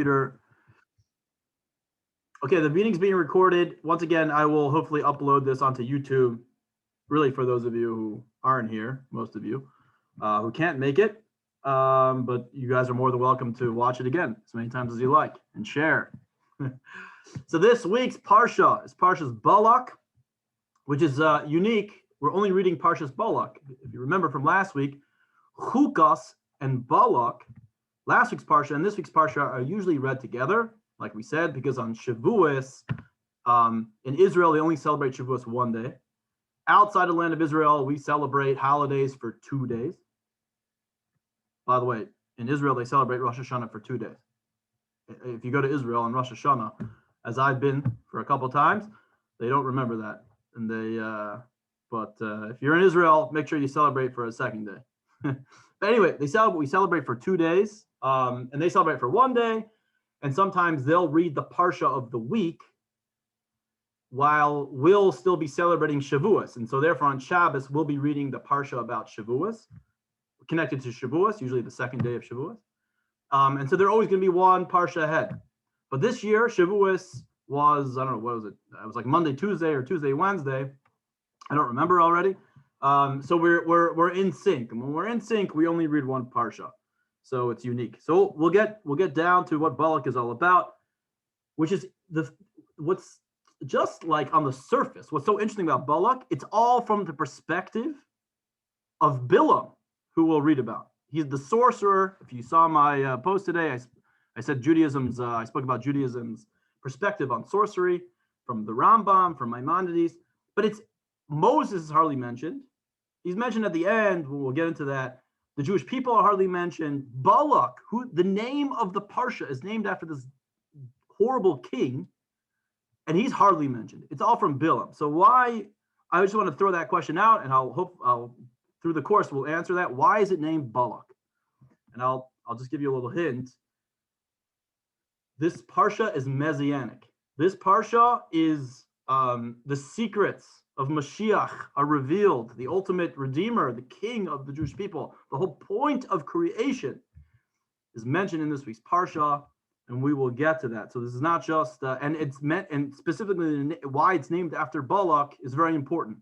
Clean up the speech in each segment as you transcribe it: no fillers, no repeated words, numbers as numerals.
computer. Okay, the meeting's being recorded. Once again, I will hopefully upload this onto YouTube, really for those of you who aren't here, most of you, who can't make it. But you guys are more than welcome to watch it again as many times as you like and share. So this week's Parsha is Parsha's Balak, which is unique. We're only reading Parsha's Balak. If you remember from last week, Chukas and Balak, last week's Parsha and this week's Parsha are usually read together, like we said, because on Shavuos, in Israel, they only celebrate Shavuos one day. Outside the land of Israel, we celebrate holidays for 2 days. By the way, in Israel, they celebrate Rosh Hashanah for 2 days. If you go to Israel on Rosh Hashanah, as I've been for a couple of times, they don't remember that. And but if you're in Israel, make sure you celebrate for a second day. But anyway, we celebrate for 2 days, and they celebrate for 1 day. And sometimes they'll read the Parsha of the week while we'll still be celebrating Shavuos. And so therefore on Shabbos, we'll be reading the Parsha about Shavuos, connected to Shavuos, usually the second day of Shavuos. And so they're always going to be one Parsha ahead. But this year, Shavuos was, I don't know, what was it? It was like Monday, Tuesday, or Tuesday, Wednesday. I don't remember already. So we're in sync. And when we're in sync, we only read one Parsha. So it's unique. So we'll get down to what Balak is all about, which is what's just like on the surface. What's so interesting about Balak, it's all from the perspective of Bilam, who we'll read about. He's the sorcerer. If you saw my post today, I said I spoke about Judaism's perspective on sorcery from the Rambam, from Maimonides, but Moses is hardly mentioned. He's mentioned at the end. We'll get into that. The Jewish people are hardly mentioned. Balak, who the name of the Parsha is named after this horrible king, and he's hardly mentioned. It's all from Bilam. So why? I just want to throw that question out, and I'll through the course we'll answer that. Why is it named Balak? And I'll just give you a little hint. This Parsha is messianic. This Parsha is the secrets of Mashiach are revealed, the ultimate redeemer, the king of the Jewish people. The whole point of creation is mentioned in this week's Parsha, and we will get to that. So this is not just, and it's meant, and specifically why it's named after Balak is very important,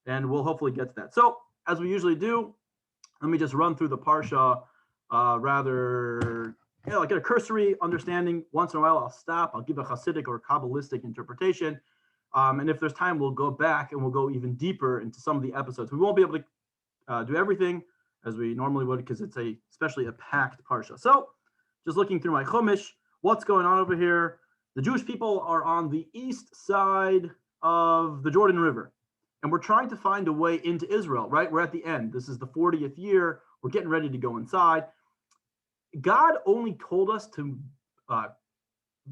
and we'll hopefully get to that. So as we usually do, let me just run through the Parsha like get a cursory understanding. Once in a while, I'll stop. I'll give a Hasidic or Kabbalistic interpretation. And if there's time, we'll go back and we'll go even deeper into some of the episodes. We won't be able to do everything as we normally would because it's especially a packed Parsha. So just looking through my Chumash, what's going on over here? The Jewish people are on the east side of the Jordan River, and we're trying to find a way into Israel, right? We're at the end. This is the 40th year. We're getting ready to go inside. God only told us to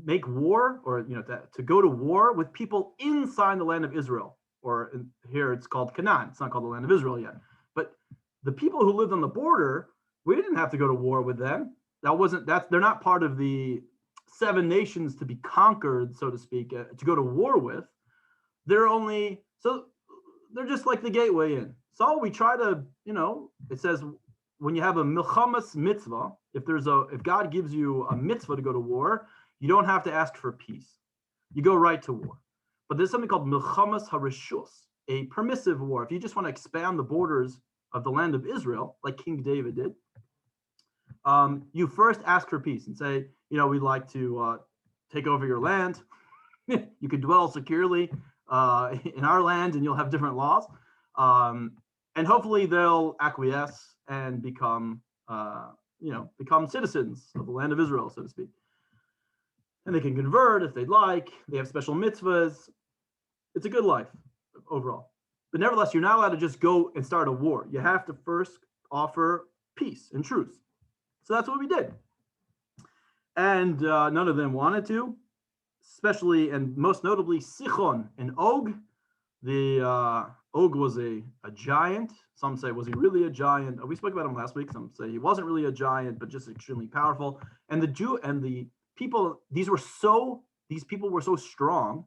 make war, or to go to war with people inside the land of Israel, or here it's called Canaan. It's not called the land of Israel yet. But the people who lived on the border, we didn't have to go to war with them. They're not part of the 7 nations to be conquered, so to speak, to go to war with. They're just like the gateway in. So we try to, it says when you have a milchamas mitzvah, if God gives you a mitzvah to go to war, you don't have to ask for peace. You go right to war. But there's something called milchamas harishus, a permissive war. If you just want to expand the borders of the land of Israel, like King David did, you first ask for peace and say, we'd like to take over your land. You could dwell securely in our land, and you'll have different laws. And hopefully they'll acquiesce and become citizens of the land of Israel, so to speak. And they can convert if they'd like. They have special mitzvahs. It's a good life overall. But nevertheless, you're not allowed to just go and start a war. You have to first offer peace and truce. So that's what we did. And none of them wanted to, especially and most notably Sichon and Og. Og was a giant. Some say, was he really a giant? We spoke about him last week. Some say he wasn't really a giant, but just extremely powerful. And the people, these people were so strong.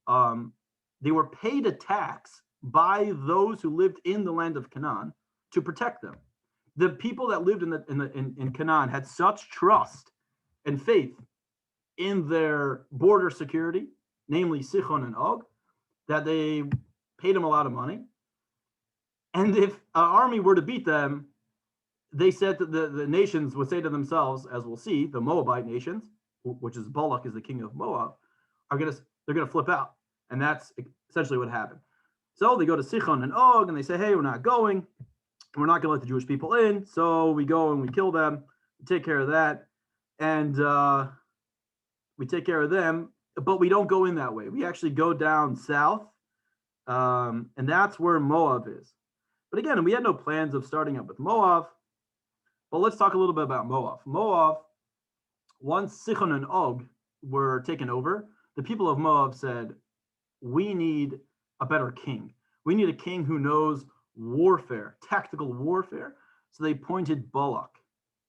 They were paid a tax by those who lived in the land of Canaan to protect them. The people that lived in Canaan had such trust and faith in their border security, namely Sichon and Og, that they paid them a lot of money. And if an army were to beat them, they said that the nations would say to themselves, as we'll see, the Moabite nations, which is Balak is the king of Moab, they're gonna flip out. And that's essentially what happened. So they go to Sichon and Og and they say, hey, we're not going. We're not gonna let the Jewish people in. So we go and we kill them, we take care of that. And we take care of them, but we don't go in that way. We actually go down south. And that's where Moab is. But again, we had no plans of starting up with Moab. But let's talk a little bit about Moab. Moab, once Sichon and Og were taken over, the people of Moab said, we need a better king. We need a king who knows warfare, tactical warfare. So they appointed Balak.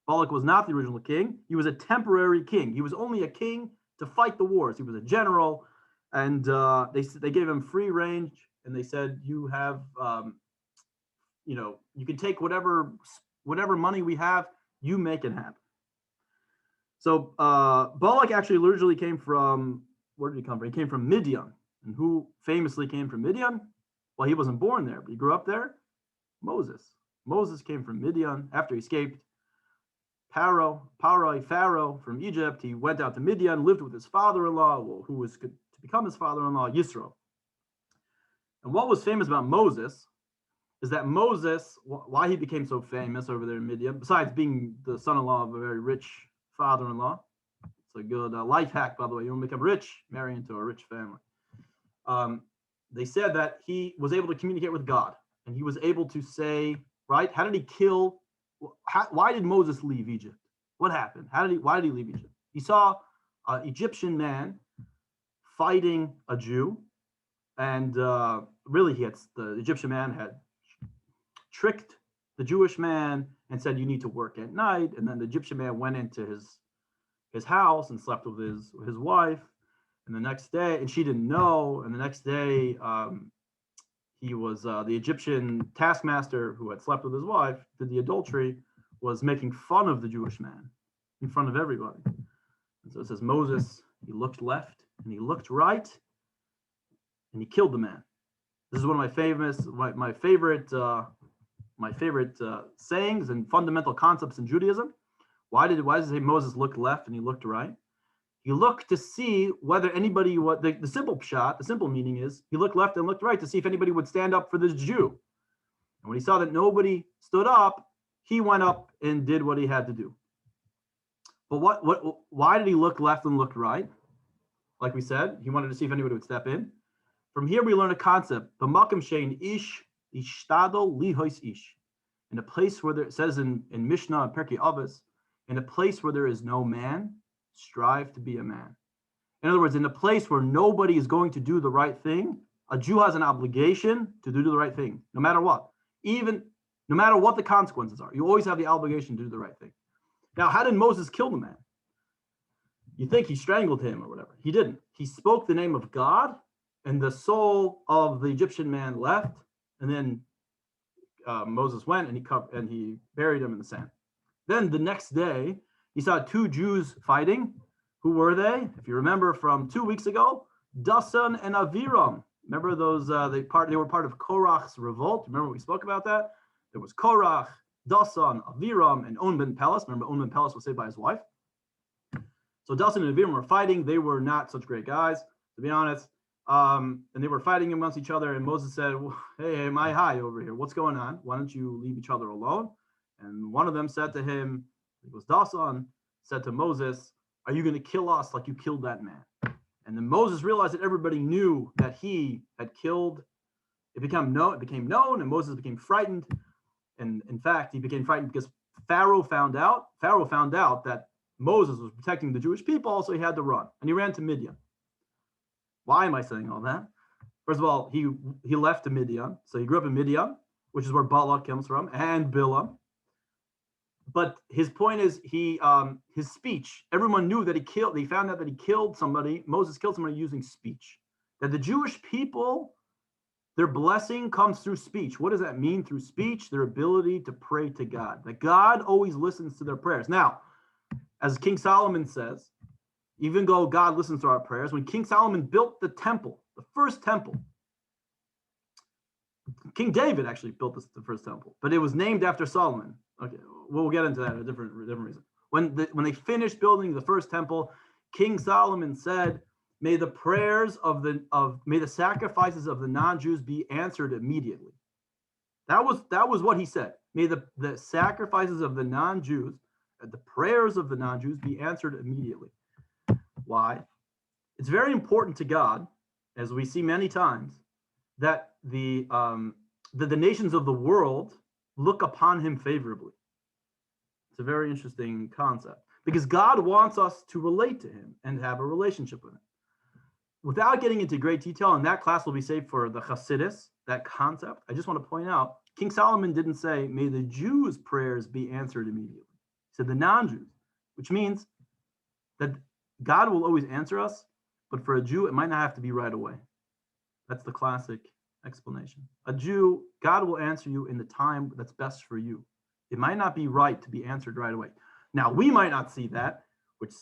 Balak was not the original king. He was a temporary king. He was only a king to fight the wars. He was a general, and they gave him free range, and they said, you have, you can take whatever money we have, you make it happen. So Balak actually originally came from, where did he come from? He came from Midian. And who famously came from Midian? Well, he wasn't born there, but he grew up there. Moses. Moses came from Midian after he escaped Pharaoh from Egypt. He went out to Midian, lived with his father-in-law, who was to become his father-in-law, Yisro. And what was famous about Moses is that Moses, why he became so famous over there in Midian, besides being the son-in-law of a very rich father-in-law, it's a good life hack, by the way. You want to become rich, marry into a rich family. They said that he was able to communicate with God, and he was able to say, right? How did he kill? Why did Moses leave Egypt? What happened? Why did he leave Egypt? He saw an Egyptian man fighting a Jew, and really, the Egyptian man had tricked the Jewish man and said, "You need to work at night." And then the Egyptian man went into his house and slept with his wife. And the next day, and she didn't know. And the next day, he was the Egyptian taskmaster who had slept with his wife, did the adultery, was making fun of the Jewish man in front of everybody. And so it says Moses, he looked left and he looked right, and he killed the man. This is one of my favorite sayings and fundamental concepts in Judaism. Why does it say Moses looked left and he looked right? He looked to see whether anybody would, the simple pshat, the simple meaning is, he looked left and looked right to see if anybody would stand up for this Jew. And when he saw that nobody stood up, he went up and did what he had to do. But why did he look left and look right? Like we said, he wanted to see if anybody would step in. From here, we learn a concept. B'makom she'ein ish ishtadol lihois ish. In a place where it says in Mishnah and Perkei Avos, in a place where there is no man, strive to be a man. In other words, in a place where nobody is going to do the right thing, a Jew has an obligation to do the right thing, no matter what. Even no matter what the consequences are, you always have the obligation to do the right thing. Now, how did Moses kill the man? You think he strangled him or whatever. He didn't. He spoke the name of God, and the soul of the Egyptian man left, and then Moses went and he buried him in the sand. Then the next day, he saw two Jews fighting. Who were they? If you remember from 2 weeks ago, Dasan and Aviram. Remember those? They were part of Korach's revolt. Remember we spoke about that? There was Korach, Dasan, Aviram, and On ben Pelas. Remember, On ben Pelas was saved by his wife. So Dasan and Aviram were fighting. They were not such great guys, to be honest. And they were fighting amongst each other. And Moses said, "Hey, my high over here. What's going on? Why don't you leave each other alone?" And one of them said to him, it was Dasan, said to Moses, "Are you going to kill us like you killed that man?" And then Moses realized that everybody knew that he had killed. It became known, and Moses became frightened. And in fact, he became frightened because Pharaoh found out that Moses was protecting the Jewish people, so he had to run. And he ran to Midian. Why am I saying all that? First of all, he left to Midian. So he grew up in Midian, which is where Balak comes from, and Bilam. But his point is his speech. Everyone knew that they found out that he killed somebody. Moses killed somebody using speech. That the Jewish people, their blessing comes through speech. What does that mean through speech? Their ability to pray to God. That God always listens to their prayers. Now, as King Solomon says, even though God listens to our prayers, when King Solomon built the temple, the first temple, King David actually built the first temple, but it was named after Solomon. Okay, we'll get into that a different reason. When they finished building the first temple, King Solomon said, "May the prayers may the sacrifices of the non-Jews be answered immediately." That was what he said. May the sacrifices of the non-Jews, the prayers of the non-Jews be answered immediately. Why? It's very important to God, as we see many times, that the nations of the world look upon him favorably. It's a very interesting concept because God wants us to relate to him and have a relationship with him. Without getting into great detail, and that class will be saved for the Chassidus, that concept, I just want to point out, King Solomon didn't say, may the Jews' prayers be answered immediately. He said the non-Jews, which means that God will always answer us, but for a Jew, it might not have to be right away. That's the classic explanation. A Jew, God will answer you in the time that's best for you. It might not be right to be answered right away. Now, we might not see that, which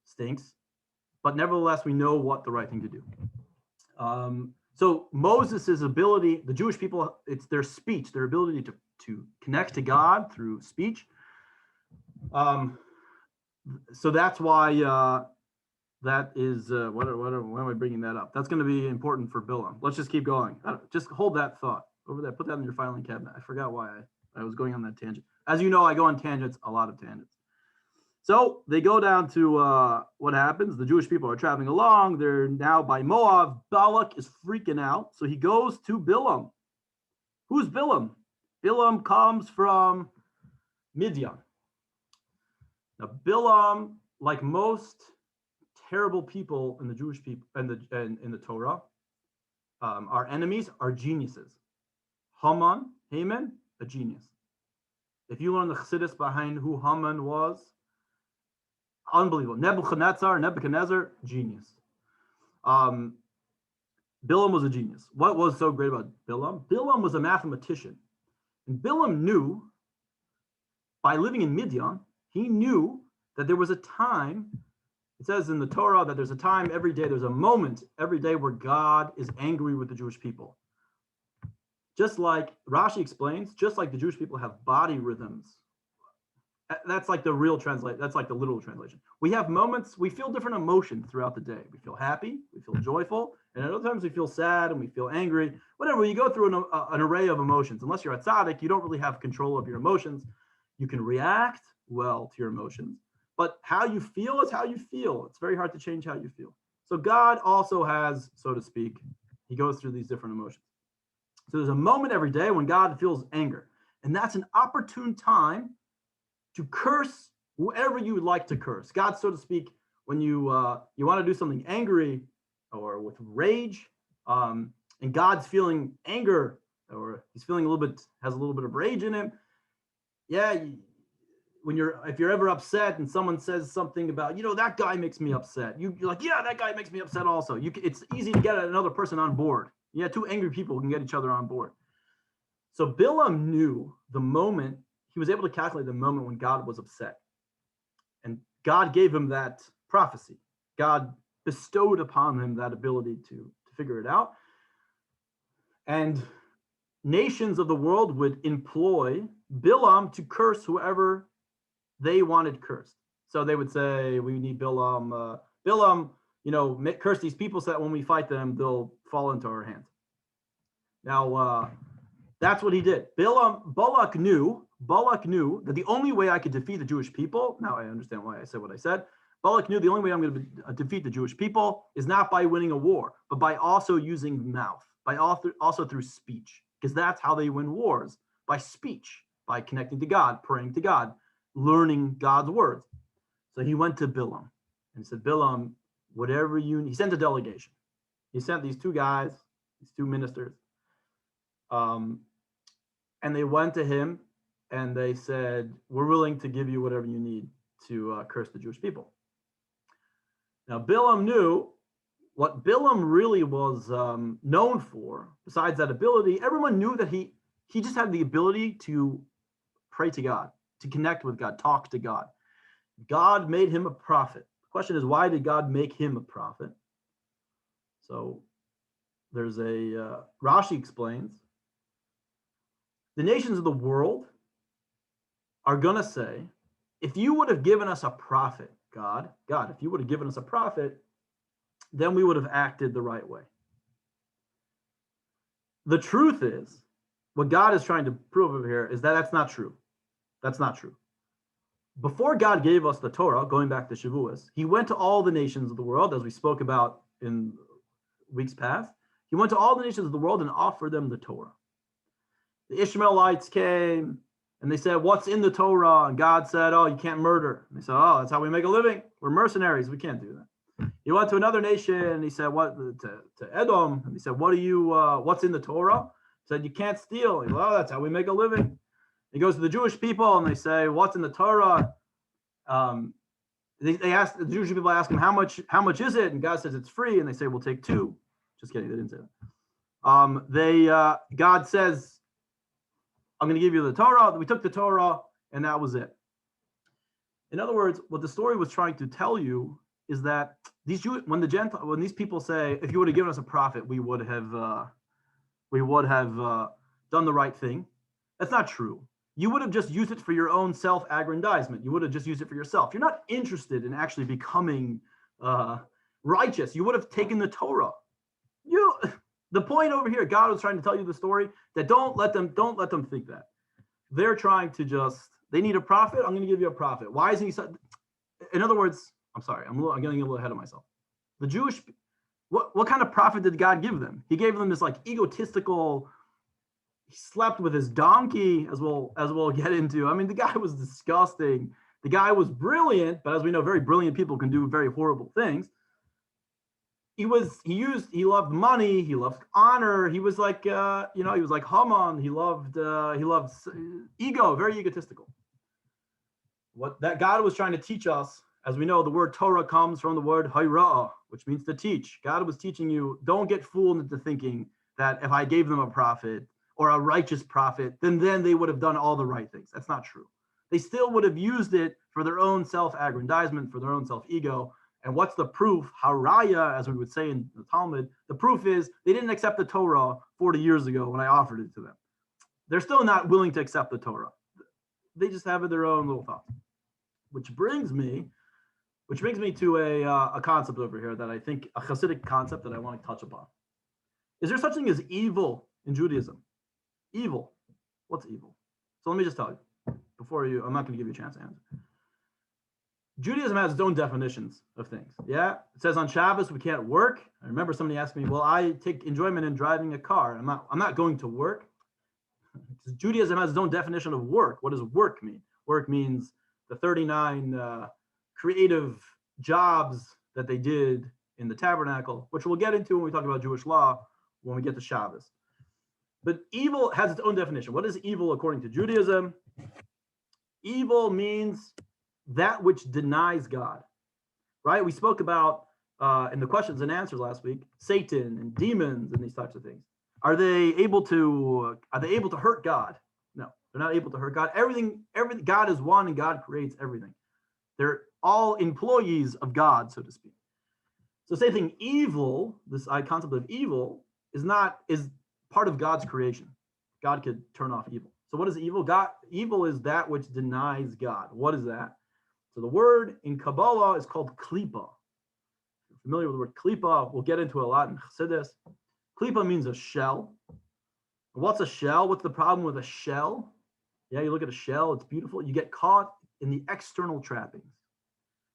stinks, but nevertheless, we know what the right thing to do. So Moses' ability, the Jewish people, it's their speech, their ability to connect to God through speech. So that's why that is, why am I bringing that up? That's going to be important for Bilam. Let's just keep going. Just hold that thought over there. Put that in your filing cabinet. I forgot why I was going on that tangent. As you know, I go on tangents, a lot of tangents. So they go down to what happens. The Jewish people are traveling along. They're now by Moab. Balak is freaking out. So he goes to Bilam. Who's Bilam? Bilam comes from Midian. Now, Bilam, like most terrible people in the Jewish people and in the Torah, our enemies are geniuses. Haman, a genius. If you learn the Chassidus behind who Haman was, unbelievable. Nebuchadnezzar, genius. Bilam was a genius. What was so great about Bilam? Bilam was a mathematician. And Bilam knew, by living in Midian, he knew that there was a time, it says in the Torah that there's a time every day, there's a moment every day where God is angry with the Jewish people. Just like Rashi explains, just like the Jewish people have body rhythms. That's like the real translation. That's like the literal translation. We have moments, we feel different emotions throughout the day. We feel happy, we feel joyful, and at other times we feel sad and we feel angry. Whatever, you go through an array of emotions. Unless you're a tzaddik, you don't really have control of your emotions. You can react well to your emotions, but how you feel is how you feel. It's very hard to change how you feel. So God also has, so to speak, he goes through these different emotions. So there's a moment every day when God feels anger, and that's an opportune time to curse whoever you would like to curse. God, so to speak, when you want to do something angry or with rage, and God's feeling anger, or he's feeling has a little bit of rage in him. Yeah, if you're ever upset and someone says something about, that guy makes me upset. You're like, yeah, that guy makes me upset also. It's easy to get another person on board. Yeah, two angry people can get each other on board. So Bilam knew the moment, he was able to calculate the moment when God was upset. And God gave him that prophecy. God bestowed upon him that ability to figure it out. And nations of the world would employ Bilam to curse whoever they wanted cursed. So they would say, we need Bilam, curse these people so that when we fight them, they'll fall into our hands. Now, that's what he did. Balak knew that the only way I could defeat the Jewish people, now I understand why I said what I said. Balak knew the only way I'm going to defeat the Jewish people is not by winning a war, but by also using mouth, by also through speech, because that's how they win wars, by speech, by connecting to God, praying to God, learning God's words. So he went to Bilam and said, Bilam, whatever he sent a delegation. He sent these two guys, these two ministers, and they went to him and they said, we're willing to give you whatever you need to curse the Jewish people. Now, Bilam knew what Bilam really was known for, besides that ability. Everyone knew that he just had the ability to pray to God, to connect with God, talk to God. God made him a prophet. Question is, why did God make him a prophet? So there's Rashi explains, the nations of the world are going to say, if you would have given us a prophet, God, if you would have given us a prophet, then we would have acted the right way. The truth is, what God is trying to prove over here is that that's not true. That's not true. Before God gave us the Torah, going back to Shavuos, he went to all the nations of the world, as we spoke about in weeks past. He went to all the nations of the world and offered them the Torah. The Ishmaelites came and they said, what's in the Torah? And God said, oh, you can't murder. And they said, oh, that's how we make a living. We're mercenaries. We can't do that. He went to another nation and he said, what to Edom? And he said, what's in the Torah? He said, you can't steal. He said, oh, that's how we make a living. He goes to the Jewish people and they say, what's in the Torah? They ask, the Jewish people ask him, how much is it? And God says it's free. And they say, we'll take 2. Just kidding, they didn't say that. God says, I'm going to give you the Torah. We took the Torah and that was it. In other words, what the story was trying to tell you is that when these people say, if you would have given us a prophet, we would have done the right thing. That's not true. You would have just used it for your own self-aggrandizement. You would have just used it for yourself. You're not interested in actually becoming righteous. You would have taken the Torah. The point over here, God was trying to tell you the story that don't let them think that. They're trying to they need a prophet. I'm going to give you a prophet. Why isn't he? In other words, I'm sorry, I'm getting a little ahead of myself. The Jewish, what kind of prophet did God give them? He gave them this like egotistical. He slept with his donkey, as we'll get into. I mean, the guy was disgusting. The guy was brilliant, but as we know, very brilliant people can do very horrible things. He loved money. He loved honor. He was like, he was like Haman. He loved ego, very egotistical. What that God was trying to teach us, as we know, the word Torah comes from the word Hayra'ah, which means to teach. God was teaching you, don't get fooled into thinking that if I gave them a prophet or a righteous prophet, then they would have done all the right things. That's not true. They still would have used it for their own self-aggrandizement, for their own self-ego. And what's the proof? Haraya, as we would say in the Talmud, the proof is they didn't accept the Torah 40 years ago when I offered it to them. They're still not willing to accept the Torah. They just have their own little thoughts. Which brings me to a concept over here that I think, a Hasidic concept that I want to touch upon. Is there such thing as evil in Judaism? Evil. What's evil? So let me just tell you, I'm not going to give you a chance to answer. Judaism has its own definitions of things. Yeah, it says on Shabbos we can't work. I remember somebody asked me, "Well, I take enjoyment in driving a car. I'm not going to work." Judaism has its own definition of work. What does work mean? Work means the 39 creative jobs that they did in the tabernacle, which we'll get into when we talk about Jewish law when we get to Shabbos. But evil has its own definition. What is evil according to Judaism? Evil means that which denies God, right? We spoke about in the questions and answers last week, Satan and demons and these types of things. Are they able to hurt God? No, they're not able to hurt God. Everything, God is one and God creates everything. They're all employees of God, so to speak. So same thing, evil, this concept of evil is part of God's creation. God could turn off evil. So what is evil? Evil is that which denies God. What is that? So the word in Kabbalah is called klipa. If you're familiar with the word klipa, we'll get into it a lot in Chassidus. Klipa means a shell. What's a shell? What's the problem with a shell? Yeah, you look at a shell, it's beautiful. You get caught in the external trappings.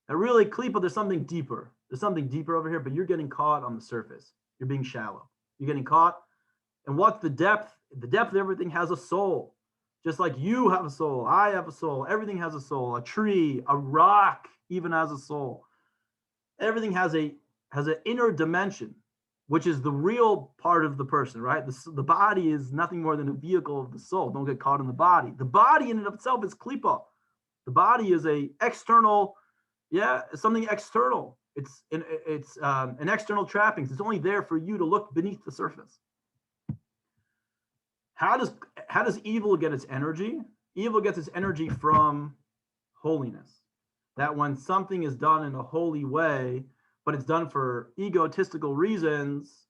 Now really, klipa, there's something deeper. There's something deeper over here, but you're getting caught on the surface. You're being shallow. You're getting caught. And what's the depth? The depth of everything has a soul. Just like you have a soul, I have a soul, everything has a soul. A tree, a rock even has a soul. Everything has an inner dimension, which is the real part of the person, right? The body is nothing more than a vehicle of the soul. Don't get caught in the body. The body in and of itself is klipa. The body is an external, something external. It's an external trappings. It's only there for you to look beneath the surface. How does evil get its energy? Evil gets its energy from holiness. that when something is done in a holy way, but it's done for egotistical reasons,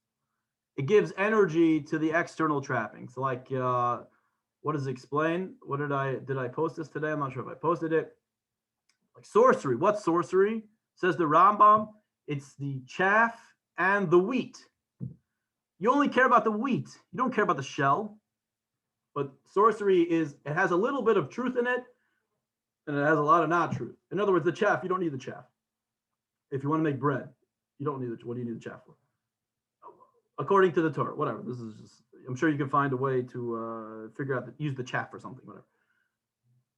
it gives energy to the external trappings. So like, what does it explain? Did I post this today? I'm not sure if I posted it. Like sorcery. What's sorcery? Says the Rambam, it's the chaff and the wheat. You only care about the wheat. You don't care about the shell. But sorcery it has a little bit of truth in it, and it has a lot of not truth. In other words, the chaff, you don't need the chaff. If you want to make bread, you don't need it. What do you need the chaff for? According to the Torah, whatever. This is just, I'm sure you can find a way to figure out, use the chaff for something, whatever.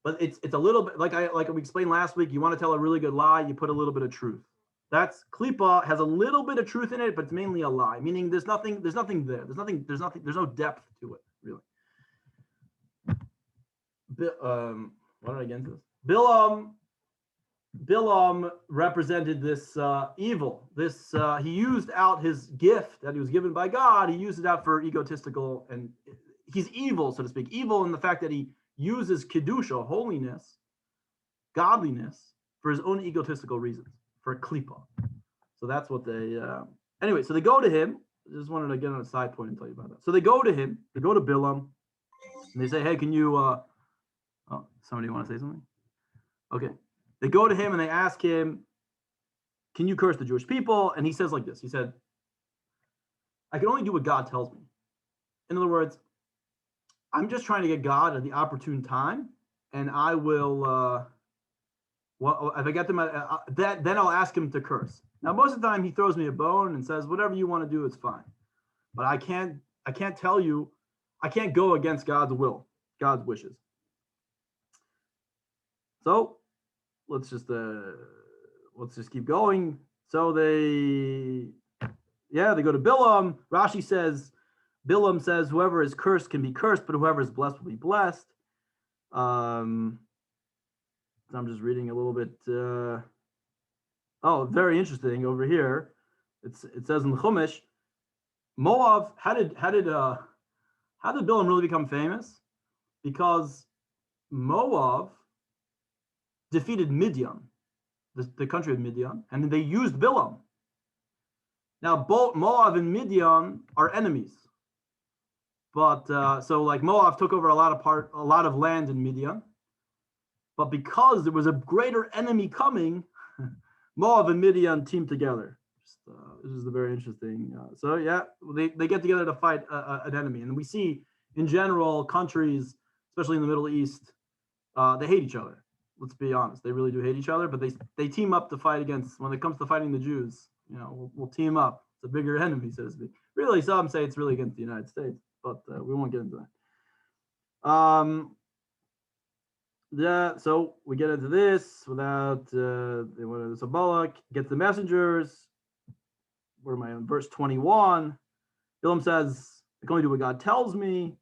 But it's a little bit, like we explained last week, you want to tell a really good lie, you put a little bit of truth. That's klipa has a little bit of truth in it, but it's mainly a lie, meaning there's nothing there. There's no depth to it, really. What did I get into this? Bilam represented this evil. He used out his gift that he was given by God. He used it out for egotistical, and he's evil, so to speak. Evil in the fact that he uses kedusha, holiness, godliness, for his own egotistical reasons, for klipa. So that's what they. Anyway, so they go to him. I just wanted to get on a side point and tell you about that. So they go to him. They go to Bilam, and they say, "Hey, can you?" Oh, somebody want to say something? Okay. They go to him and they ask him, "Can you curse the Jewish people?" And he says like this. He said, "I can only do what God tells me." In other words, I'm just trying to get God at the opportune time, and I will. Well, if I get them then I'll ask him to curse. Now, most of the time, he throws me a bone and says, "Whatever you want to do, it's fine." But I can't tell you. I can't go against God's will, God's wishes. So let's just keep going. So they go to Bilam. Rashi says, Bilam says, whoever is cursed can be cursed, but whoever is blessed will be blessed. I'm just reading a little bit. Very interesting over here. It says in the Chumash, Moab. How did Bilam really become famous? Because Moab defeated Midian, the country of Midian, and then they used Bilam. Now, both Moab and Midian are enemies, but so like Moab took over a lot of land in Midian, but because there was a greater enemy coming, Moab and Midian teamed together. This is very interesting. They get together to fight an enemy, and we see in general countries, especially in the Middle East, they hate each other. Let's be honest, they really do hate each other, but they team up to fight against, when it comes to fighting the Jews, we'll team up. It's a bigger enemy, so to speak. Really, some say it's really against the United States, but we won't get into that. So we get into this without, so Balak gets the messengers. Where am I in? Verse 21. Bilam says, I can only do what God tells me.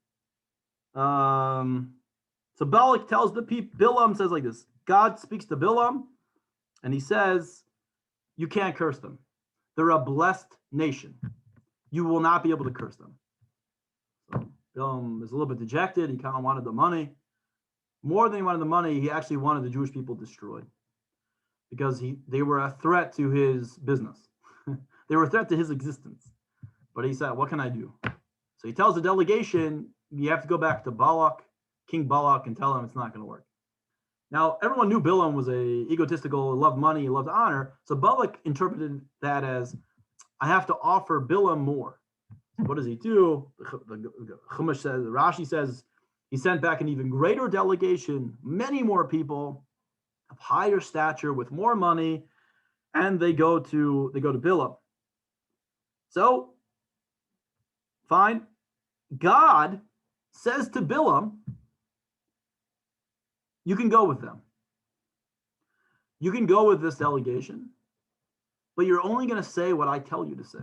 So Balak tells the people, Bilam says like this, God speaks to Bilam, and he says, you can't curse them. They're a blessed nation. You will not be able to curse them. So Bilam is a little bit dejected. He kind of wanted the money. More than he wanted the money, he actually wanted the Jewish people destroyed, because they were a threat to his business. They were a threat to his existence. But he said, what can I do? So he tells the delegation, you have to go back to Balak, King Balak, and tell him it's not going to work. Now, everyone knew Bilam was egotistical, loved money, loved honor. So Balak interpreted that as, I have to offer Bilam more. So what does he do? The Chumash says, Rashi says, he sent back an even greater delegation, many more people of higher stature with more money, and they go to Bilam. So, fine. God says to Bilam, you can go with them. You can go with this delegation, but you're only going to say what I tell you to say.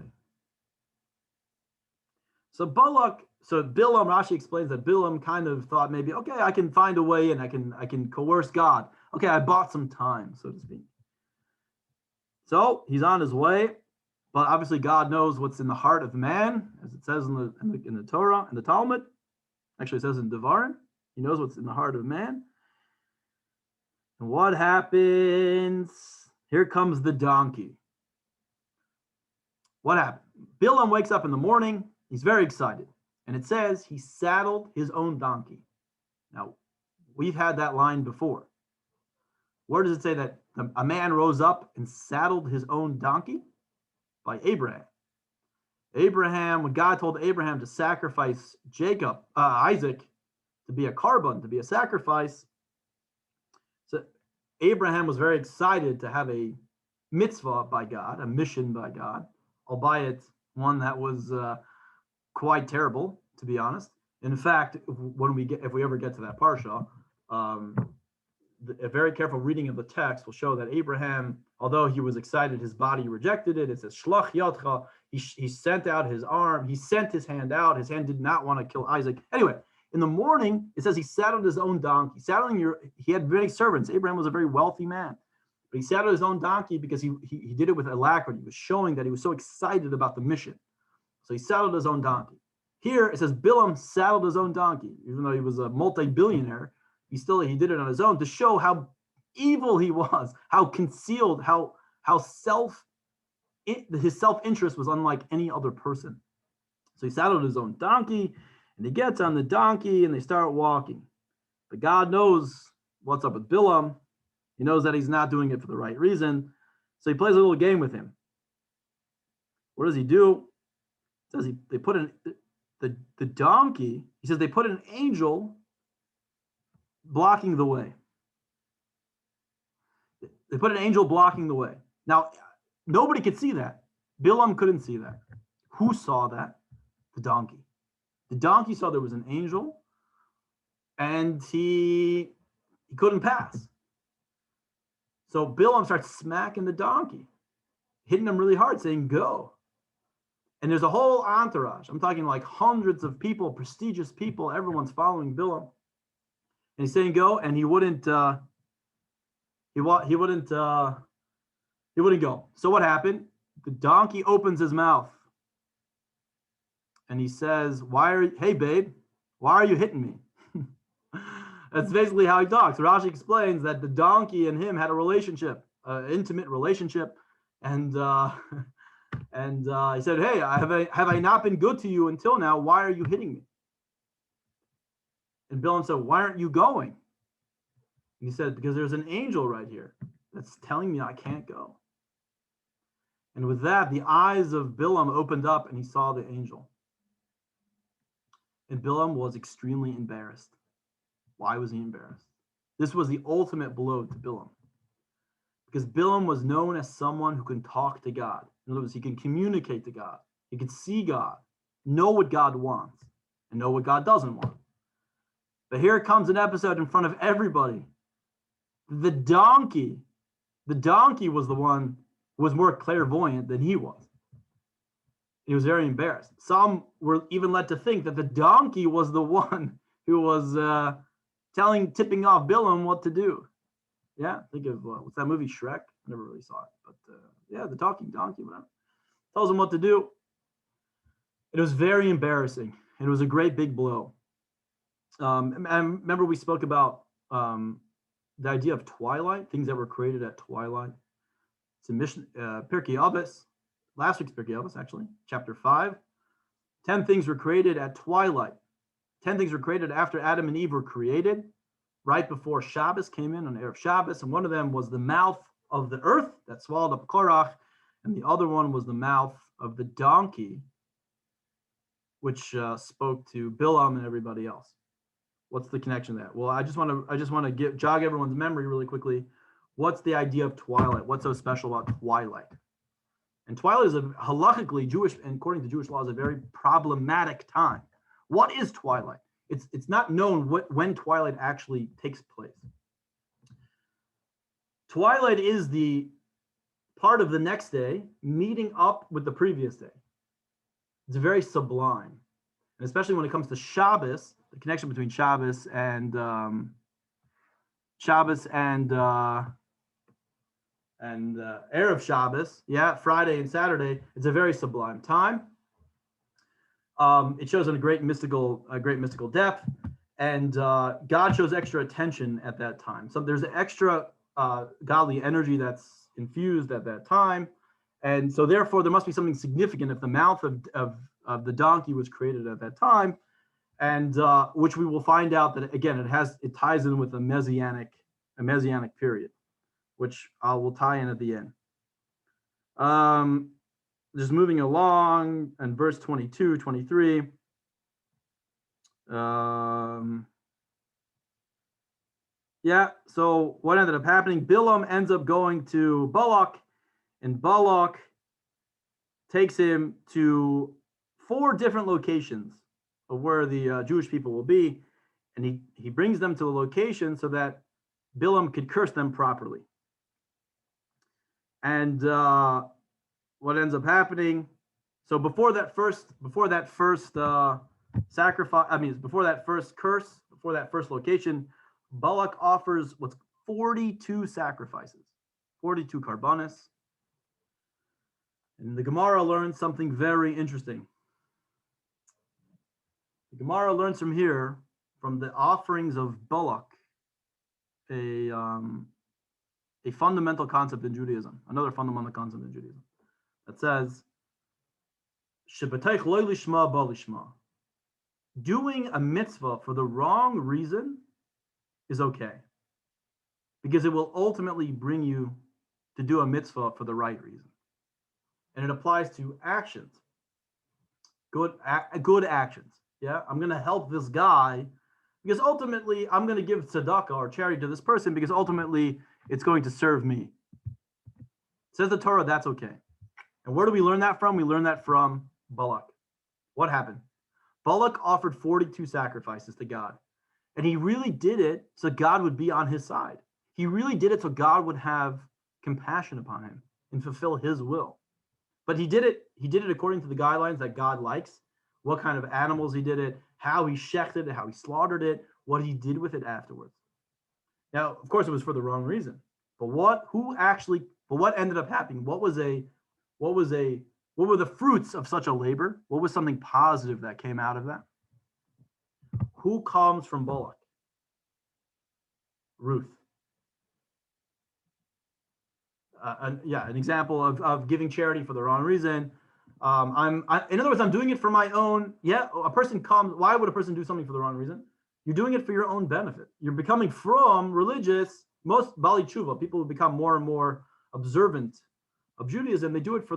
So Bilam, Rashi explains that Bilam kind of thought maybe, okay, I can find a way and I can coerce God. Okay, I bought some time, so to speak. So he's on his way, but obviously God knows what's in the heart of man, as it says in the Torah, in the Talmud. Actually, it says in Devarim, he knows what's in the heart of man. And what happens? Here comes the donkey. What happened? Bilam wakes up in the morning. He's very excited. And it says he saddled his own donkey. Now, we've had that line before. Where does it say that a man rose up and saddled his own donkey? By Abraham. Abraham, when God told Abraham to sacrifice Isaac, to be a korban, to be a sacrifice, so Abraham was very excited to have a mitzvah by God, a mission by God, albeit one that was quite terrible, to be honest. In fact, if we ever get to that Parsha, a very careful reading of the text will show that Abraham, although he was excited, his body rejected it. It says, Shlach yadcha, he sent out his arm, he sent his hand out, his hand did not want to kill Isaac. Anyway, in the morning, it says he saddled his own donkey. He had many servants. Abraham was a very wealthy man. But he saddled his own donkey because he did it with alacrity. He was showing that he was so excited about the mission. So he saddled his own donkey. Here, it says Bilam saddled his own donkey. Even though he was a multi-billionaire, he did it on his own to show how evil he was, how concealed, how his self-interest was unlike any other person. So he saddled his own donkey, and he gets on the donkey, and they start walking. But God knows what's up with Bilam. He knows that he's not doing it for the right reason. So he plays a little game with him. What does he do? It says they put the donkey, he says they put an angel blocking the way. They put an angel blocking the way. Now, nobody could see that. Bilam couldn't see that. Who saw that? The donkey. The donkey saw there was an angel, and he couldn't pass. So Bilam starts smacking the donkey, hitting him really hard, saying, go. And there's a whole entourage. I'm talking like hundreds of people, prestigious people. Everyone's following Bilam. And he's saying go, and he wouldn't go. So what happened? The donkey opens his mouth, and he says, hey babe, why are you hitting me? That's basically how he talks. Rashi explains that the donkey and him had a relationship, intimate relationship, and he said, hey, have I not been good to you until now? Why are you hitting me? And Bilam said, why aren't you going? And he said, because there's an angel right here that's telling me I can't go. And with that, the eyes of Bilam opened up, and he saw the angel. And Bilam was extremely embarrassed. Why was he embarrassed? This was the ultimate blow to Bilam. Because Bilam was known as someone who can talk to God. In other words, he can communicate to God. He can see God, know what God wants, and know what God doesn't want. But here comes an episode in front of everybody. The donkey was the one who was more clairvoyant than he was. He was very embarrassed. Some were even led to think that the donkey was the one who was tipping off Bilam what to do. Yeah, think of what's that movie, Shrek? I never really saw it, but yeah, the talking donkey, whatever, tells him what to do. It was very embarrassing, and it was a great big blow. And remember we spoke about the idea of twilight, things that were created at twilight. It's in Pirkei Avos, last week's Pirkei Avos, actually, chapter 5. 10 things were created at twilight. 10 things were created after Adam and Eve were created, right before Shabbos came in on Erev Shabbos, and one of them was the mouth of the earth that swallowed up Korach, and the other one was the mouth of the donkey, which spoke to Bilam and everybody else. What's the connection there? Well, I just want to jog everyone's memory really quickly. What's the idea of twilight? What's so special about twilight? And twilight is halakhically Jewish, and according to Jewish law, is a very problematic time. What is twilight? It's not known when twilight actually takes place. Twilight is the part of the next day meeting up with the previous day. It's very sublime, and especially when it comes to Shabbos, the connection between Shabbos and Erev Shabbos, Friday and Saturday. It's a very sublime time. It shows in a great mystical depth, And God shows extra attention at that time. So there's an extra godly energy that's infused at that time. And so therefore there must be something significant if the mouth of the donkey was created at that time, and which we will find out that again it ties in with a messianic period, which I will tie in at the end. Just moving along, and verse 22, 23. Yeah, so what ended up happening? Bilam ends up going to Balak, and Balak takes him to 4 different locations of where the Jewish people will be, and he brings them to a location so that Bilam could curse them properly. And what ends up happening? So before that first sacrifice, before that first curse, before that first location, Balak offers what's 42 sacrifices, 42 karbanis. And the Gemara learns something very interesting. The Gemara learns from here, from the offerings of Balak, a fundamental concept in Judaism, another fundamental concept in Judaism, that says, doing a mitzvah for the wrong reason is okay, because it will ultimately bring you to do a mitzvah for the right reason. And it applies to actions, good actions. Yeah, I'm going to help this guy because ultimately I'm going to give tzedakah or charity to this person because ultimately it's going to serve me. Says the Torah, that's okay. And where do we learn that from? We learn that from Balak. What happened? Balak offered 42 sacrifices to God. And he really did it so God would be on his side. He really did it so God would have compassion upon him and fulfill his will. But he did it according to the guidelines that God likes, what kind of animals he did it, how he shechted it, how he slaughtered it, what he did with it afterwards. Now, of course, it was for the wrong reason. But what ended up happening? What were the fruits of such a labor? What was something positive that came out of that? Who comes from Balak? Ruth. An example of giving charity for the wrong reason. In other words, I'm doing it for my own. Yeah, a person comes. Why would a person do something for the wrong reason? You're doing it for your own benefit. You're becoming from religious. Most Bali Tshuva people who become more and more observant of Judaism. They do it.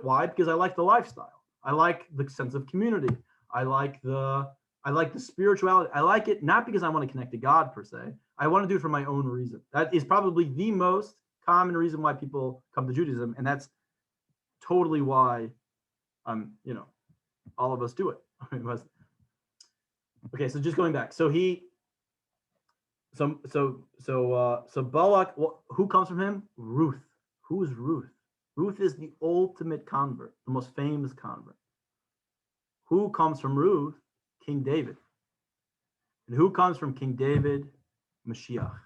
Why? Because I like the lifestyle. I like the sense of community. I like the spirituality. I like it not because I want to connect to God per se. I want to do it for my own reason. That is probably the most common reason why people come to Judaism, and that's totally why, all of us do it. Okay, so just going back. So Balak. Who comes from him? Ruth. Who is Ruth? Ruth is the ultimate convert, the most famous convert. Who comes from Ruth? King David. And who comes from King David? Mashiach.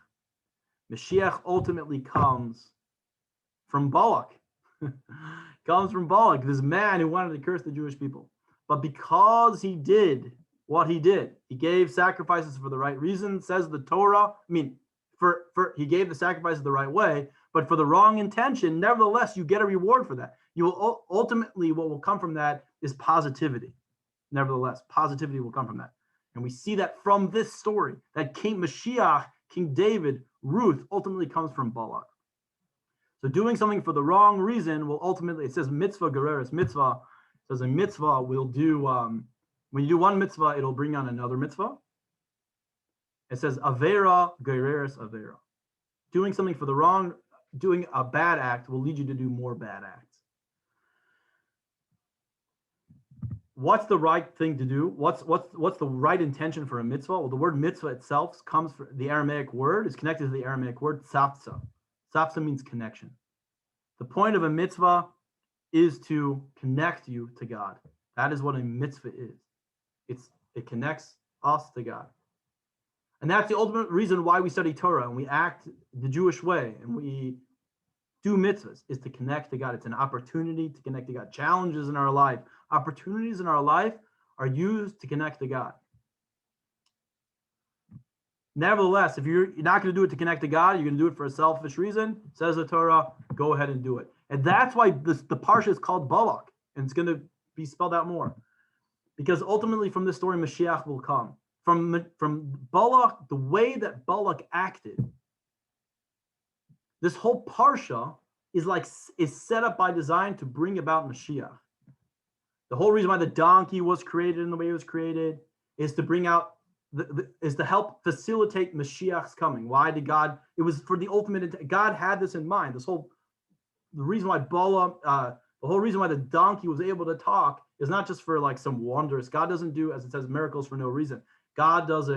Mashiach ultimately comes from Balak. Comes from Balak, this man who wanted to curse the Jewish people. But because he did what he did, he gave sacrifices for the right reason, says the Torah. He gave the sacrifices the right way, but for the wrong intention, nevertheless, you get a reward for that. You will ultimately, what will come from that is positivity. Nevertheless, positivity will come from that. And we see that from this story, that King Mashiach, King David, Ruth ultimately comes from Balak. So doing something for the wrong reason will ultimately, it says mitzvah gereres mitzvah. It says a mitzvah will do, when you do one mitzvah, it'll bring on another mitzvah. It says avera gereres avera. Doing something for the wrong, doing a bad act will lead you to do more bad acts. What's the right thing to do? What's the right intention for a mitzvah? Well, the word mitzvah itself comes from the Aramaic word, is connected to the Aramaic word tzapza. Tzapza means connection. The point of a mitzvah is to connect you to God. That is what a mitzvah is. It connects us to God. And that's the ultimate reason why we study Torah and we act the Jewish way and we do mitzvahs, is to connect to God. It's an opportunity to connect to God. Challenges in our life, opportunities in our life are used to connect to God. Nevertheless, if you're not going to do it to connect to God, you're going to do it for a selfish reason, says the Torah, go ahead and do it. And that's why the Parsha is called Balak, and it's going to be spelled out more. Because ultimately from this story, Mashiach will come. From Balak, the way that Balak acted, this whole Parsha is set up by design to bring about Mashiach. The whole reason why the donkey was created in the way it was created is to bring out, is to help facilitate Mashiach's coming. Why did God, it was for the ultimate, God had this in mind. The reason why the whole reason why the donkey was able to talk is not just for like some wonders. God doesn't do, as it says, miracles for no reason. God does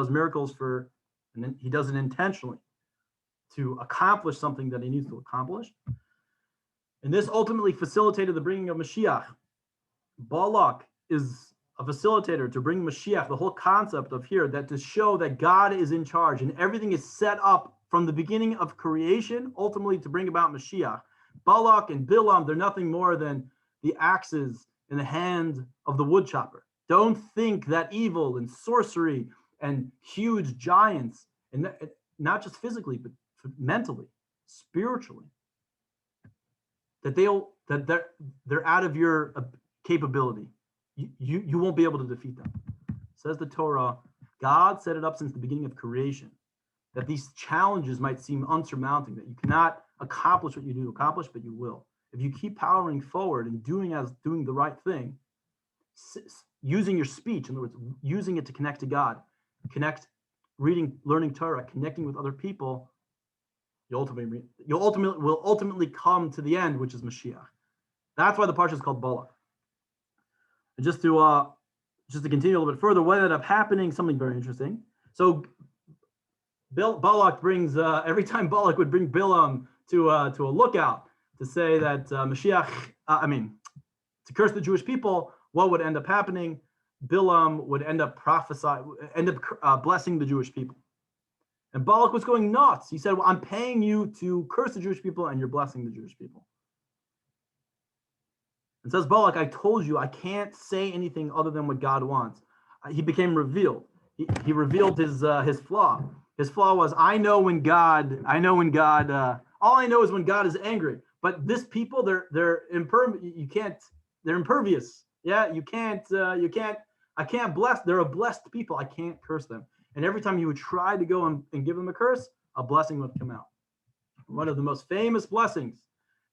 miracles and then he does it intentionally to accomplish something that he needs to accomplish. And this ultimately facilitated the bringing of Mashiach. Balak is a facilitator to bring Mashiach, the whole concept of here, that to show that God is in charge and everything is set up from the beginning of creation, ultimately to bring about Mashiach. Balak and Bilam, they're nothing more than the axes in the hand of the woodchopper. Don't think that evil and sorcery and huge giants, and not just physically, but mentally, spiritually, that they're out of your capability. You won't be able to defeat them. Says the Torah, God set it up since the beginning of creation, that these challenges might seem unsurmounting, that you cannot accomplish what you need to accomplish, but you will. If you keep powering forward and doing the right thing, using your speech, in other words, using it to connect to God, learning Torah, connecting with other people, you'll ultimately come to the end, which is Mashiach. That's why the parsha is called Balak. And just to continue a little bit further, what ended up happening, something very interesting. So Balak brings, every time Balak would bring Bilam to a lookout to say that Mashiach, to curse the Jewish people, what would end up happening? Bilam would end up blessing the Jewish people. And Balak was going nuts. He said, well, I'm paying you to curse the Jewish people and you're blessing the Jewish people. And says Balak, I told you I can't say anything other than what God wants. He became revealed. He revealed his flaw. His flaw was, all I know is when God is angry. But this people, they're impervious. Yeah, I can't bless. They're a blessed people. I can't curse them. And every time you would try to go and give them a curse, a blessing would come out. One of the most famous blessings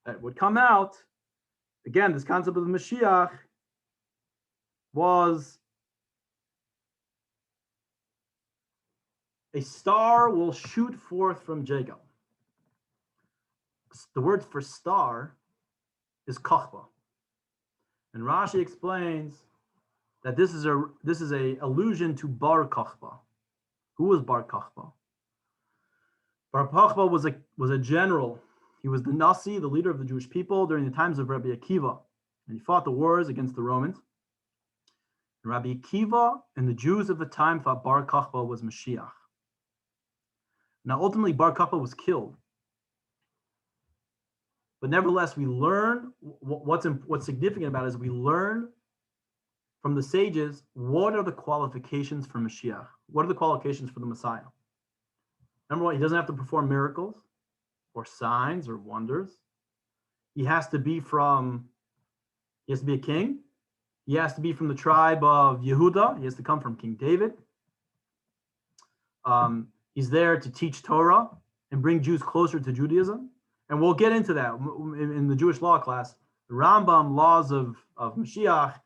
that would come out, again, this concept of the Mashiach, was a star will shoot forth from Jacob. The word for star is kachba. And Rashi explains that this is a allusion to Bar Kochba. Who was Bar Kochba? Bar Kochba was a general. He was the Nasi, the leader of the Jewish people during the times of Rabbi Akiva. And he fought the wars against the Romans. And Rabbi Akiva and the Jews of the time thought Bar Kochba was Mashiach. Now, ultimately, Bar Kochba was killed. But nevertheless, we learn what's significant about it is we learn from the sages what are the qualifications for Mashiach. What are the qualifications for the Messiah? Number one, he doesn't have to perform miracles or signs or wonders. He has to be a king. He has to be from the tribe of Yehuda. He has to come from King David. He's there to teach Torah and bring Jews closer to Judaism. And we'll get into that in the Jewish law class. The Rambam Laws of Mashiach,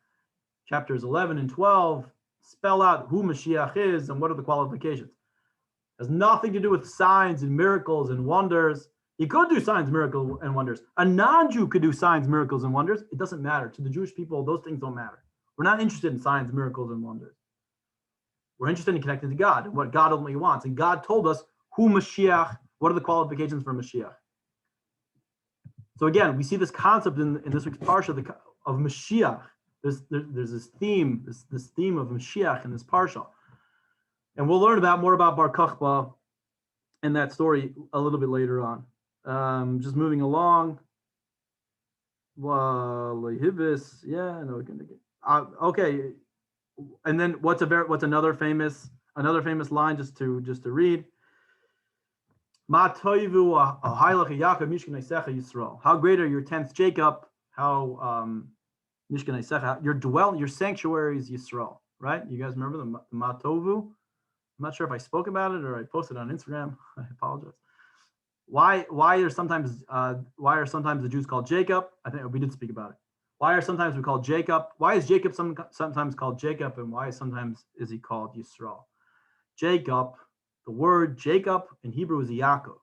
chapters 11 and 12, spell out who Mashiach is and what are the qualifications. It has nothing to do with signs and miracles and wonders. He could do signs, miracles, and wonders. A non-Jew could do signs, miracles, and wonders. It doesn't matter. To the Jewish people, those things don't matter. We're not interested in signs, miracles, and wonders. We're interested in connecting to God and what God ultimately wants. And God told us who Mashiach, what are the qualifications for Mashiach. So again, we see this concept in this week's Parsha of Mashiach. There's this theme, this theme of Mashiach in this Parsha. And we'll learn more about Bar Kochba and that story a little bit later on. Just moving along. Okay. And then what's another famous another famous line just to read. Ma toivu ahaylach Yaakov mishkan Eisecha Yisrael. How great are your tents, Jacob? How mishkan Eisecha, your sanctuaries, Yisrael. Right? You guys remember the Ma tovu? I'm not sure if I spoke about it or I posted on Instagram. I apologize. Why are sometimes the Jews called Jacob? I think we did speak about it. Why are sometimes we call Jacob? Why is Jacob sometimes called Jacob, and why sometimes is he called Yisrael? Jacob, the word Jacob in Hebrew is Yaakov.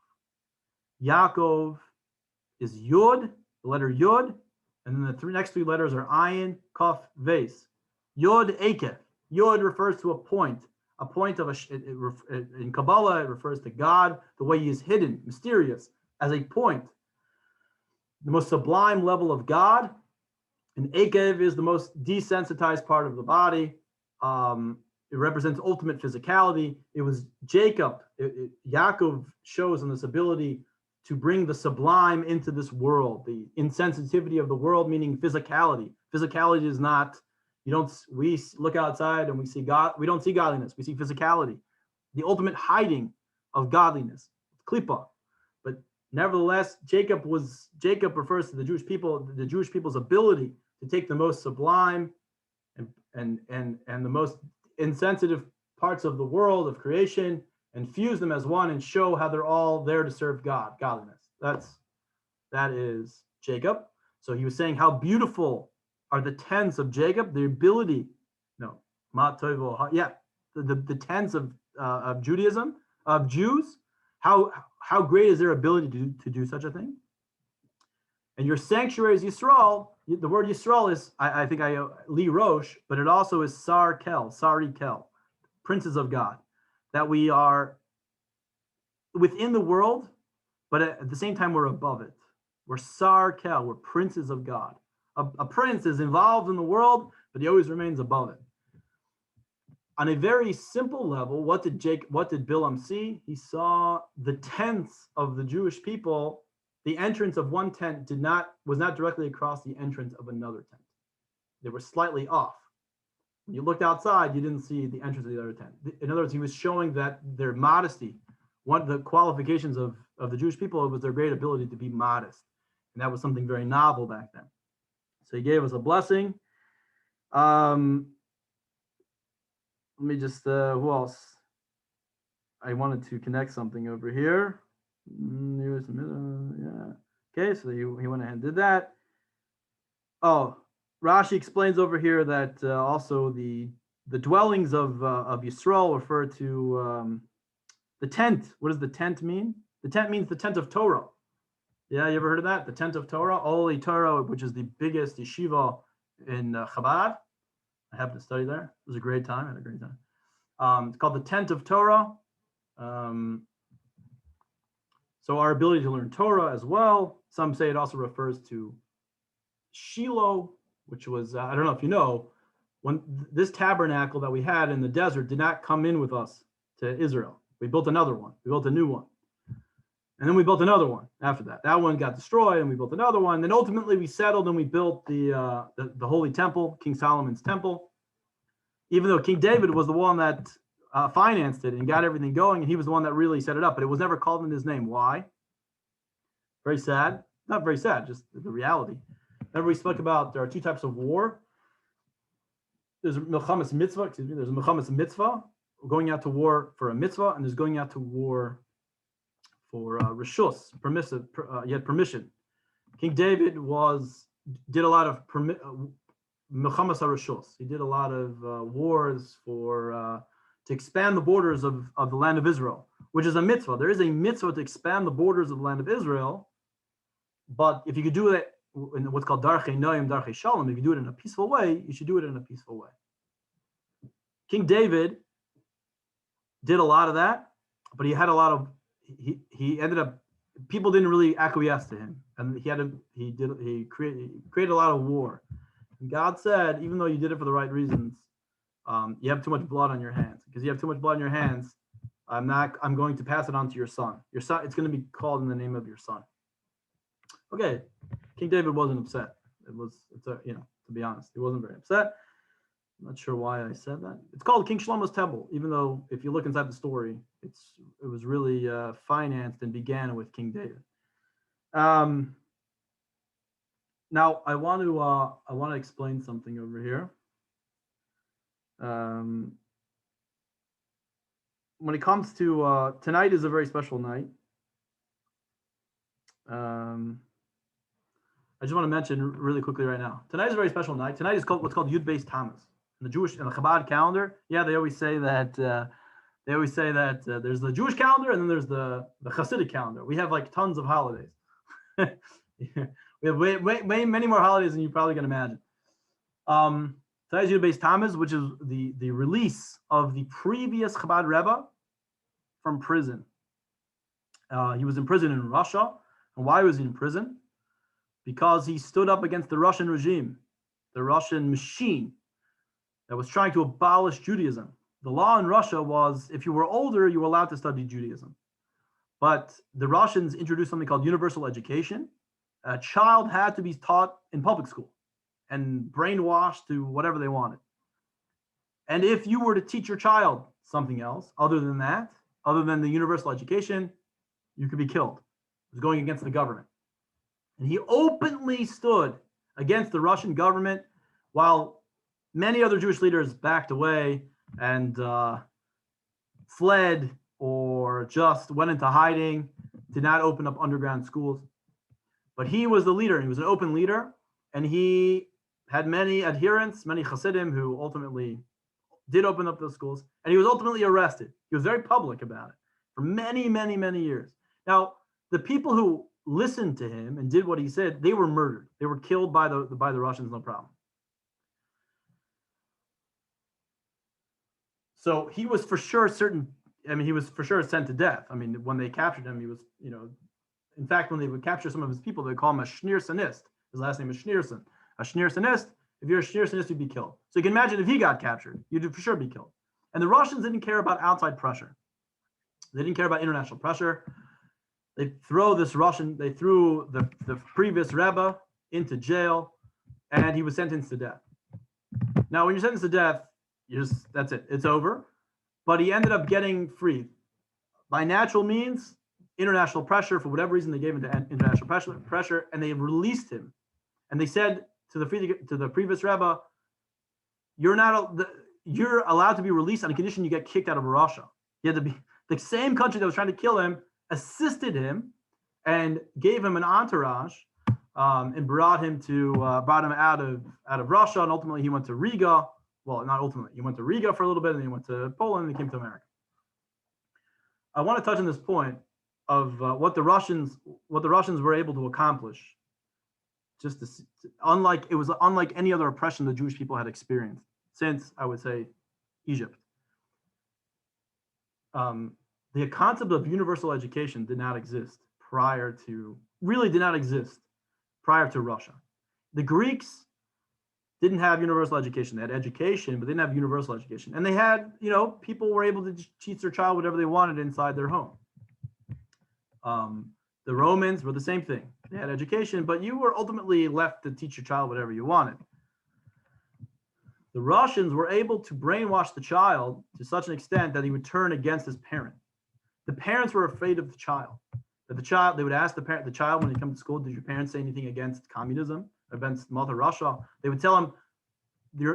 Yaakov is Yud, the letter Yud, and then the next three letters are Ayin, Kaf, Ves. Yud, Akef. Yud refers to a point of in Kabbalah, it refers to God, the way he is hidden, mysterious, as a point. The most sublime level of God. And Akev is the most desensitized part of the body. It represents ultimate physicality. It was Jacob, Yaakov shows in this ability to bring the sublime into this world, the insensitivity of the world, meaning physicality. Physicality is not, we look outside and we see God, we don't see godliness, we see physicality, the ultimate hiding of godliness, klipa. But nevertheless, Jacob refers to the Jewish people's ability to take the most sublime and the most insensitive parts of the world of creation and fuse them as one and show how they're all there to serve God, godliness. That is Jacob. So he was saying how beautiful are the tents of Jacob, the ability, the tents of Judaism, of Jews. How great is their ability to do such a thing? And your sanctuary is Yisrael. The word Yisrael is, I think Li Rosh, but it also is Sari Kel, princes of God. That we are within the world, but at the same time we're above it. We're Sar Kel, we're princes of God. A prince is involved in the world, but he always remains above it. On a very simple level, what did Bilam see? He saw the tents of the Jewish people. The entrance of one tent was not directly across the entrance of another tent. They were slightly off. When you looked outside, you didn't see the entrance of the other tent. In other words, he was showing that their modesty, one of the qualifications of the Jewish people was their great ability to be modest. And that was something very novel back then. So he gave us a blessing. Let me just, who else? I wanted to connect something over here. Yeah. Okay, so he went ahead and did that. Oh, Rashi explains over here that also the dwellings of Yisrael refer to the tent. What does the tent mean? The tent means the tent of Torah. Yeah, you ever heard of that? The tent of Torah, Holy Torah, which is the biggest yeshiva in Chabad. I happened to study there. It was a great time. I had a great time. It's called the tent of Torah. So our ability to learn Torah as well. Some say it also refers to Shiloh, which was, I don't know if you know, when this tabernacle that we had in the desert did not come in with us to Israel. We built another one. We built a new one. And then we built another one after that. That one got destroyed and we built another one. Then ultimately we settled and we built the Holy Temple, King Solomon's temple. Even though King David was the one that financed it and got everything going, and he was the one that really set it up, but it was never called in his name. Why? Very sad. Not very sad, just the reality. Remember we spoke about there are two types of war. There's Milchamas Mitzvah, there's a Milchamas Mitzvah, going out to war for a mitzvah, and there's going out to war for reshus, permissive. He had permission. King David did a lot of Milchamas HaReshus. He did a lot of wars for to expand the borders of the land of Israel, which is a mitzvah. There is a mitzvah to expand the borders of the land of Israel, but if you could do it in what's called Darchei Noam, Darchei Shalom, if you do it in a peaceful way, you should do it in a peaceful way. King David did a lot of that, but he had a lot of, he ended up, people didn't really acquiesce to him, and he created a lot of war. And God said, even though you did it for the right reasons, you have too much blood on your hands. Because you have too much blood on your hands, I'm going to pass it on to your son. Your son, it's going to be called in the name of your son. Okay, King David wasn't upset. To be honest, he wasn't very upset. I'm not sure why I said that. It's called King Shlomo's Temple, even though if you look inside the story, it was really financed and began with King David. Now I want to explain something over here. When it comes to tonight is a very special night. I just want to mention really quickly right now. Tonight is a very special night. Tonight is called what's called Yud Beis Tammuz. In the Jewish and the Chabad calendar, they always say that there's the Jewish calendar and then there's the Hasidic calendar. We have like tons of holidays. We have way many more holidays than you probably can imagine. Today's Yud Beis Tammuz, which is the release of the previous Chabad Rebbe from prison. He was in prison in Russia. And why was he in prison? Because he stood up against the Russian regime, the Russian machine that was trying to abolish Judaism. The law in Russia was, if you were older, you were allowed to study Judaism. But the Russians introduced something called universal education. A child had to be taught in public school and brainwashed to whatever they wanted. And if you were to teach your child something else, other than the universal education, you could be killed. It was going against the government. And he openly stood against the Russian government while many other Jewish leaders backed away and fled or just went into hiding, did not open up underground schools. But he was the leader. He was an open leader, and he had many adherents, many Hasidim who ultimately did open up those schools, and he was ultimately arrested. He was very public about it for many, many, many years. Now, the people who listened to him and did what he said, they were murdered. They were killed by the Russians, no problem. So he was for sure he was for sure sent to death. I mean, when they captured him, he was, in fact, when they would capture some of his people, they call him a Shnir Sanist. His last name is Schneerson. A Shnir Sanist, if you're a Shnir Sanist, you'd be killed. So you can imagine if he got captured, you'd for sure be killed. And the Russians didn't care about outside pressure. They didn't care about international pressure. They threw the previous Rebbe into jail, and he was sentenced to death. Now, when you're sentenced to death, that's it. It's over. But he ended up getting freed by natural means, international pressure. For whatever reason, they gave him to international pressure, and they released him. And they said to the previous Rebbe, you're allowed to be released on a condition you get kicked out of Russia. He had to be the same country that was trying to kill him assisted him and gave him an entourage and brought him out of Russia, and ultimately he went to Riga. Well, not ultimately, he went to Riga for a little bit, and then he went to Poland, and he came to America. I want to touch on this point of what the Russians were able to accomplish. Unlike any other oppression the Jewish people had experienced since, I would say, Egypt. The concept of universal education did not exist prior to Russia. The Greeks didn't have universal education. They had education, but they didn't have universal education. And they had, people were able to teach their child whatever they wanted inside their home. The Romans were the same thing. They had education, but you were ultimately left to teach your child whatever you wanted. The Russians were able to brainwash the child to such an extent that he would turn against his parent. The parents were afraid of the child. They would ask the child when they come to school, did your parents say anything against communism, against Mother Russia? They would tell him,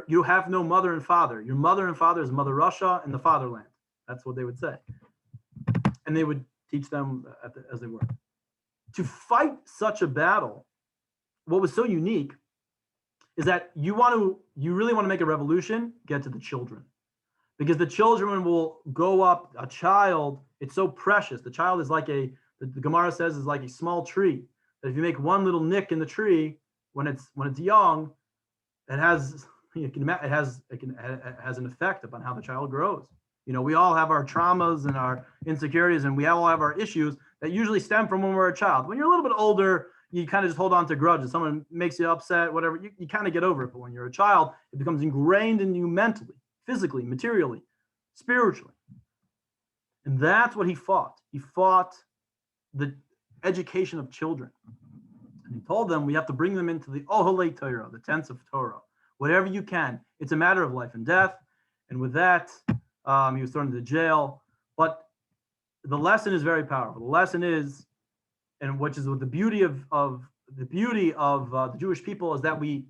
you have no mother and father. Your mother and father is Mother Russia and the fatherland. That's what they would say. And they would teach them as they were. To fight such a battle, what was so unique is that you really want to make a revolution, get to the children. Because the children will go up, a child, it's so precious. The child is like the Gemara says, is like a small tree. That if you make one little nick in the tree, when it's young, it has an effect upon how the child grows. We all have our traumas and our insecurities, and we all have our issues that usually stem from when we're a child. When you're a little bit older, you kind of just hold on to grudges. Someone makes you upset, whatever, you kind of get over it. But when you're a child, it becomes ingrained in you mentally, physically, materially, spiritually. And that's what he fought. He fought the education of children. And he told them we have to bring them into the Oholei Torah, the tents of Torah, whatever you can. It's a matter of life and death. And with that, he was thrown into jail. But the lesson is very powerful. The lesson is, and which is what the beauty of the Jewish people is that we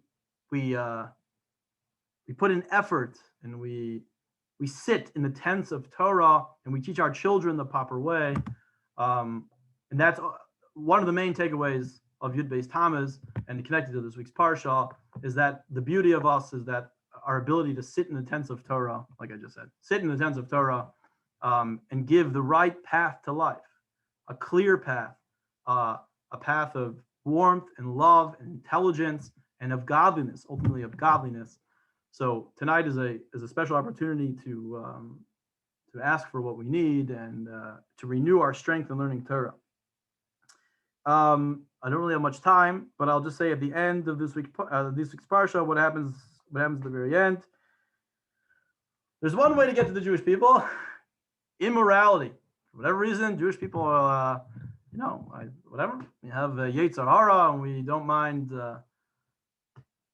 put in effort and we sit in the tents of Torah and we teach our children the proper way. And that's one of the main takeaways of Yud Beis Tammuz and connected to this week's Parsha is that the beauty of us is that our ability to sit in the tents of Torah, like I just said, sit in the tents of Torah and give the right path to life, a clear path, a path of warmth and love and intelligence and of godliness, ultimately of godliness. So tonight is a special opportunity to ask for what we need and to renew our strength in learning Torah. I don't really have much time, but I'll just say at the end of this week's Parsha, what happens at the very end. There's one way to get to the Jewish people: immorality. For whatever reason, Jewish people are, whatever. We have Yetzer Hara, and we don't mind.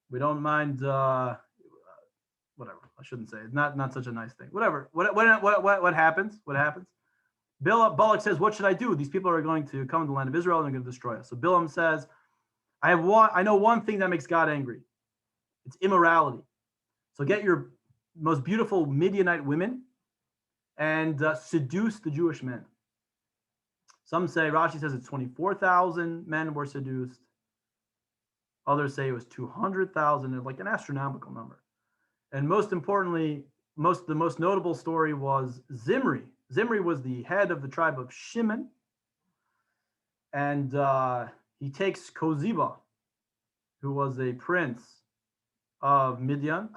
Whatever. I shouldn't say. It's not such a nice thing. Whatever. What happens? What happens? Balak says, "What should I do? These people are going to come to the land of Israel and they're going to destroy us." So Bilam says, I know one thing that makes God angry. It's immorality. So get your most beautiful Midianite women and seduce the Jewish men. Some say, Rashi says it's 24,000 men were seduced. Others say it was 200,000, like an astronomical number. And most importantly, the most notable story was Zimri. Zimri was the head of the tribe of Shimon. And he takes Koziba, who was a princess of Midian,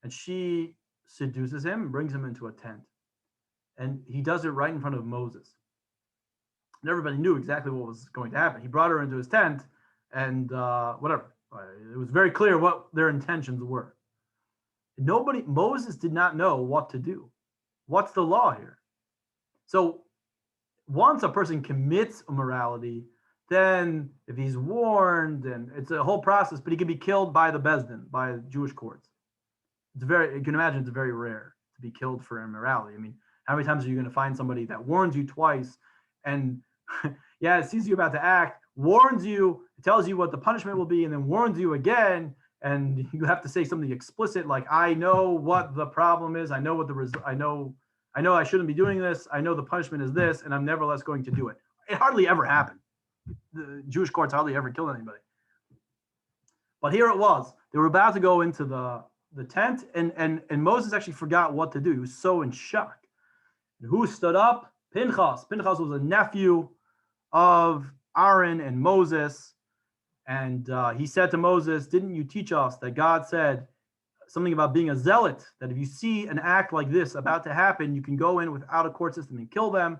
and she seduces him and brings him into a tent. And he does it right in front of Moses. And everybody knew exactly what was going to happen. He brought her into his tent and whatever. It was very clear what their intentions were. Moses did not know what to do. What's the law here? So once a person commits immorality, then if he's warned, and it's a whole process, but he can be killed by the Beis Din, by Jewish courts. You can imagine it's very rare to be killed for immorality. I mean, how many times are you going to find somebody that warns you twice and yeah, it sees you about to act, warns you, tells you what the punishment will be, and then warns you again, and you have to say something explicit like, I know what the problem is, I know what I know I shouldn't be doing this, I know the punishment is this, and I'm nevertheless going to do it. It hardly ever happened. The Jewish courts hardly ever killed anybody. But here it was. They were about to go into the tent, and Moses actually forgot what to do. He was so in shock. And who stood up? Pinchas. Pinchas was a nephew of Aaron and Moses. And he said to Moses, didn't you teach us that God said something about being a zealot, that if you see an act like this about to happen, you can go in without a court system and kill them?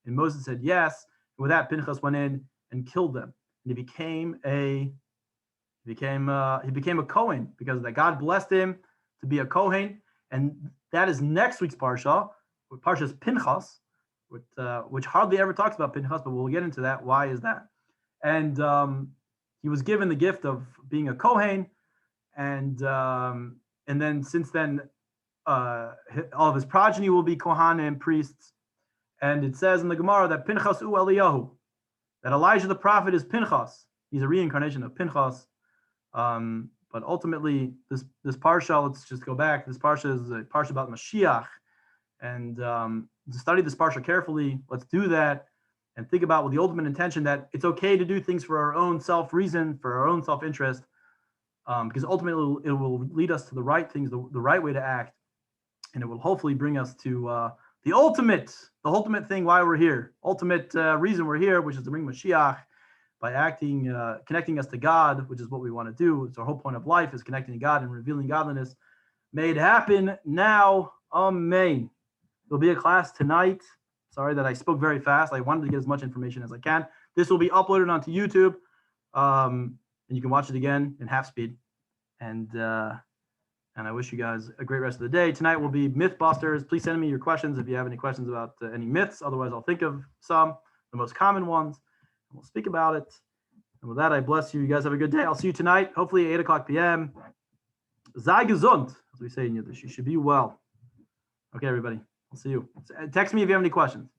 And Moses said yes. And with that, Pinchas went in and killed them. And he became a Kohen because of that. God blessed him to be a Kohen. And that is next week's Parsha. Parsha's Pinchas, which hardly ever talks about Pinchas, but we'll get into that. Why is that? And he was given the gift of being a Kohen, and then since then, all of his progeny will be Kohanim, priests. And it says in the Gemara that Pinchas u Eliyahu, that Elijah the prophet is Pinchas. He's a reincarnation of Pinchas. But ultimately, this Parsha, let's just go back. This Parsha is a Parsha about Mashiach. And to study this Parsha carefully, let's do that and think about with the ultimate intention that it's okay to do things for our own self-reason, for our own self-interest, because ultimately it will lead us to the right things, the right way to act, and it will hopefully bring us to the ultimate thing why we're here, ultimate reason we're here, which is to bring Mashiach by acting, connecting us to God, which is what we want to do. It's our whole point of life is connecting to God and revealing godliness. May it happen now. Amen. There'll be a class tonight. Sorry that I spoke very fast. I wanted to get as much information as I can. This will be uploaded onto YouTube, and you can watch it again in half speed. And I wish you guys a great rest of the day. Tonight will be Mythbusters. Please send me your questions if you have any questions about any myths. Otherwise, I'll think of some, the most common ones, and we'll speak about it. And with that, I bless you. You guys have a good day. I'll see you tonight, hopefully 8 o'clock p.m. Sei gesund, as we say in Yiddish. You should be well. Okay, everybody. I'll see you. Text me if you have any questions.